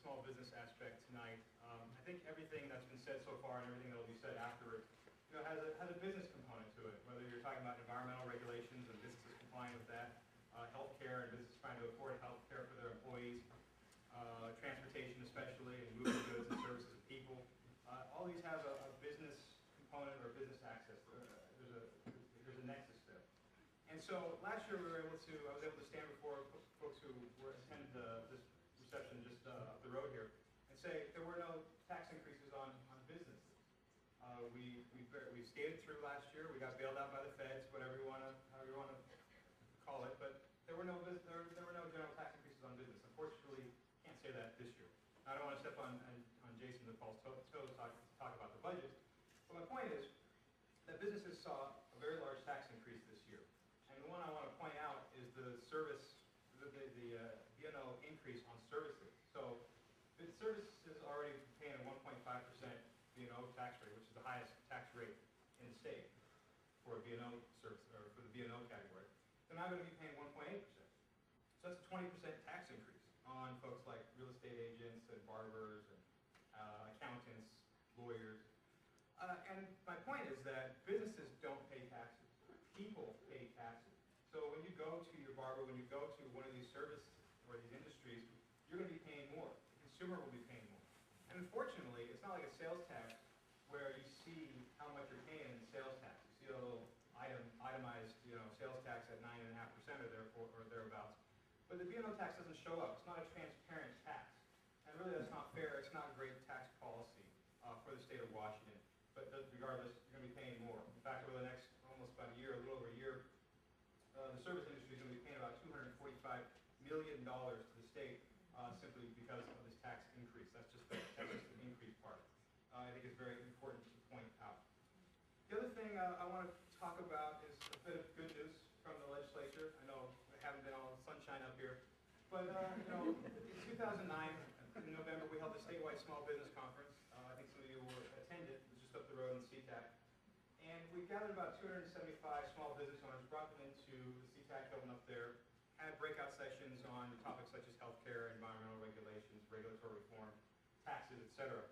small business aspect tonight. I think everything that's been said so far and everything that will be said afterwards, has a business component to it. Whether you're talking about environmental regulations and businesses complying with that, healthcare and businesses trying to afford healthcare for their employees, transportation especially, and moving goods and services of people. All these have a business component or business access. There's a nexus there. And so last year I was able to stand before folks who attended this reception just up the road here and say there were no tax increases on businesses. We skated through last year. We got bailed out by the feds, however you want to call it. But there were no general tax increases on business. Unfortunately, can't say that this year. I don't want to step on Jason and Paul's toes to talk about the budget. But my point is that businesses saw a very large tax increase this year. And the one I want to point out is the B&O increase on services. So the services already paying a 1.5% B&O tax rate, which is the highest tax rate in the state for a B&O service, or for the B&O category. They're now going to be paying 1.8%. So that's a 20% tax increase on folks like real estate agents and barbers and accountants, lawyers. And my point is that businesses don't pay taxes. People pay taxes. So when you go to your barber, when you go to one of these services or these industries, you're going to be paying more. The consumer will be paying more. And unfortunately, it's not like a sales tax where you see how much you're paying in sales tax. You see a little itemized, sales tax at 9.5% or thereabouts. But the B&O tax doesn't show up. It's not a transparent tax. And really, that's not fair. It's not great tax policy for the state of Washington. But regardless, you're going to be paying more. In fact, over the next almost about a year, a little over a year, the service industry is going to be paying about $245 million to the state simply because of this tax increase. That's just the increase part. I think it's very important to point out. The other thing I want to talk about is a bit of good news from the legislature. I know we haven't been all sunshine up here. But, in 2009, in November, we held the statewide small business conference. I think some of you attended. It was just up the road in SeaTac. And we gathered about 275 small business owners, brought them into the SeaTac building up there, had breakout sessions on topics such as healthcare, environmental regulations, regulatory reform, taxes, etc.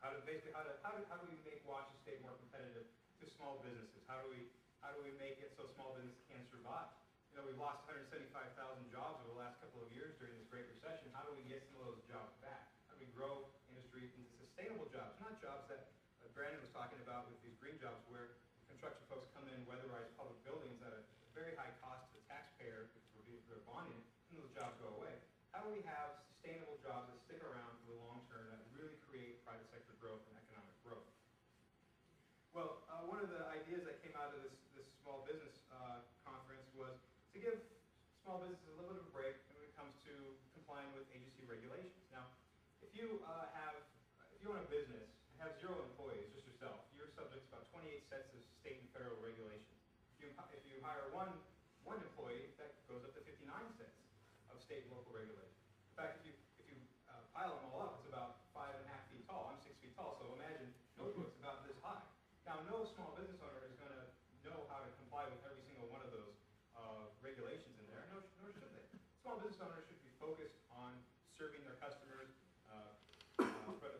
How do we make Washington State more competitive to small businesses? How do we make it so small businesses can survive? We've lost 175,000 jobs over the last couple of years during this Great Recession. How do we get some of those jobs back? How do we grow industry into sustainable jobs, not jobs that Brandon was talking about with these green jobs where construction folks come in, weatherize public buildings at a very high cost to the taxpayer because they're bonding it, and those jobs go away. How do we have sustainable jobs that stick around for the long term that really create private sector growth and economic growth? Well, one of the ideas that came out of this small business conference was to give small businesses a little bit of a break when it comes to complying with agency regulations. Now, if you own a business and have 0 employees, just yourself, you're subject to about 28 sets of state and federal regulations. If you hire one employee, that goes up to 59 sets of state and local regulations. In fact, if you pile them all up, it's about 5.5 feet tall. I'm 6 feet tall, so imagine notebooks about this high. Now, no small business owner is going to know how to comply with every single one of those regulations in there, nor should they. Small business owners should be focused on serving their customers,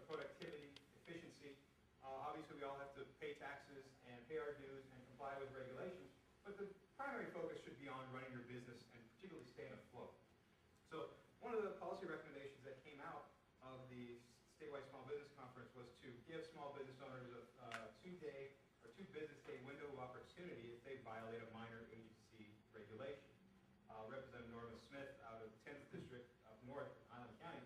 productivity, efficiency. Obviously, we all have to pay taxes and pay our dues and comply with regulations, but the primary focus should be on running your business and particularly staying afloat. So one of the policy recommendations that came out of the statewide small business conference was to give small business owners a 2-day or 2 business day window of opportunity if they violate a minor agency regulation. Representative Norma Smith out of the 10th District up north in Island County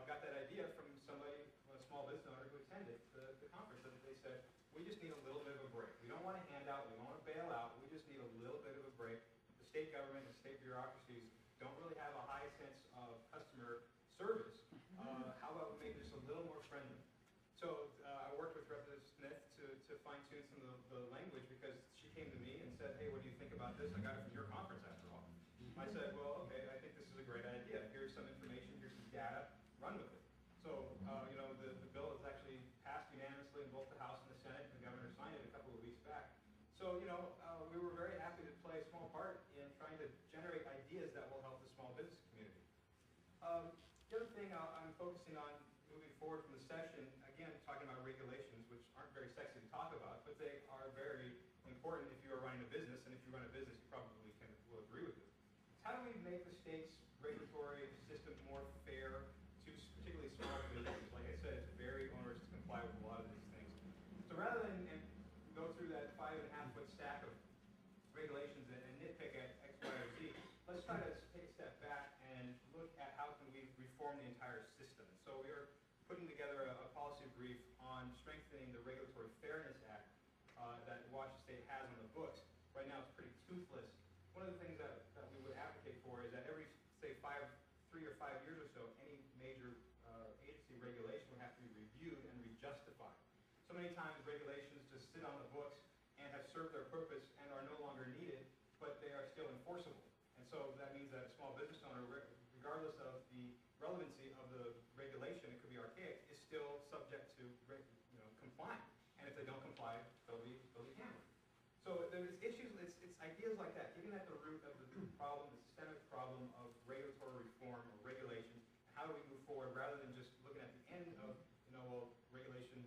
got that idea from somebody, a small business owner who attended the conference. And they said, we just need a little bit of a break. We don't want to hand out, we don't want to bail out, we just need a little bit of a break. The state government and state bureaucracies don't really have a high sense of customer service. How about we make this a little more friendly? So I worked with Representative Smith to fine-tune some of the language because she came to me and said, hey, what do you think about this? I got it from your conference after all. I said, well, okay, I think this is a great idea. Here's some information, here's some data, run with it. So, the bill is actually passed unanimously in both the House and the Senate, and the governor signed it a couple of weeks back. So, we were very happy to play a small part in trying to generate ideas that will help the small business community. The other thing I'm focusing on moving forward from the session, again, talking about regulations, which aren't very sexy to talk about, but they are very important if you are running a business, and if you run a business, you probably will agree with this. It's how do we make the state's regulatory system more fair to particularly small businesses? Like I said, it's very onerous to comply with a lot of these things. So rather than go through that 5.5-foot stack of regulations and nitpick at X, Y, or Z, let's try to take a step back and look at how can we reform the entire system. So we are putting together a policy brief on strengthening the Regulatory Fairness Act that Washington State has on the books. Right now it's pretty toothless. One of the things that we would advocate for is that every, say, 3 or 5 years or so, any major agency regulation would have to be reviewed and rejustified. So many times regulations just sit on the books and have served their purpose and are no longer needed, but they are still enforceable. And so that means that a small business owner, regardless of the relevancy of the regulation, it could be archaic, is still subject to complying. And if they don't comply, they'll be hammered. So there's issues, it's ideas like that, getting at the root of the problem, the systemic problem of regulatory reform or regulation, and how do we move forward rather than just looking at the end of, regulation,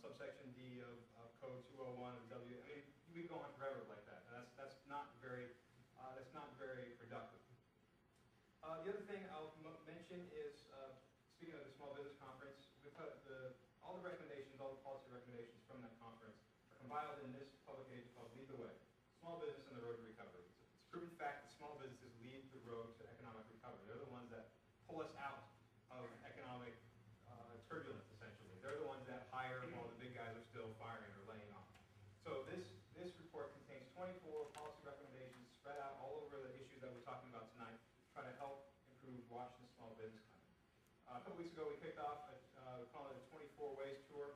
subsection D of code 201 of W. I mean, we go on forever like that. That's not very productive. The other thing I'll mention is, speaking of the Small Business Conference, we put all the recommendations, all the policy recommendations from that conference are compiled in this publication called Lead the Way, Small Business and the Road to Recovery. It's a proven fact that small businesses lead the road to economic recovery. They're the ones that pull us out of economic turbulence, essentially. They're the ones that hire while the big guys are still firing or laying off. So this report contains 24 policy recommendations spread out all over the issues that we're talking about tonight, try to help improve Washington's small business climate. A couple weeks ago, we kicked off we call it a 24 Ways tour.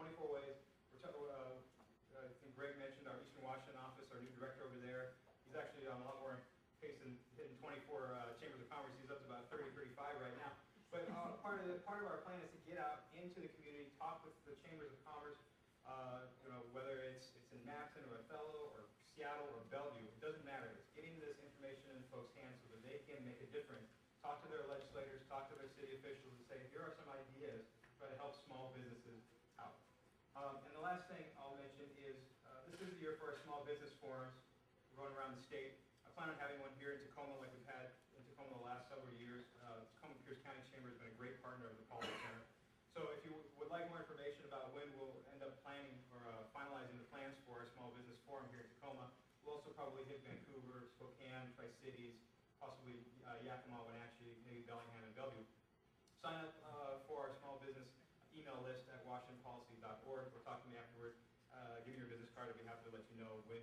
24 Ways. I think Greg mentioned our Eastern Washington office, our new director over there. He's actually on a lot more pace than hitting 24 chambers of commerce. He's up to about 30, 35 right now. But part of our plan is to get out into the community, talk with the chambers of commerce, whether it's in Madison or Othello or Seattle or Bellevue, it doesn't matter. It's getting this information in folks' hands so that they can make a difference. Talk to their legislators, talk to their city officials, and say, here are some ideas to try to help small businesses out. And the last thing I'll mention is this is the year for our small business forums going around the state. I plan on having one here in Tacoma like we've had in Tacoma the last several years. Tacoma Pierce County Chamber has been a great partner of the Policy Center. So if you would like more information about when we'll end up planning or finalizing the plans for our small business forum here in Tacoma, we'll also probably hit Vancouver, Spokane, Tri-Cities, possibly Yakima, Wenatchee, maybe Bellingham and Bellevue. Sign up for our small business email list at washingtonpolicy.org or talk to me afterward. Give me your business card. I'll be happy to let you know when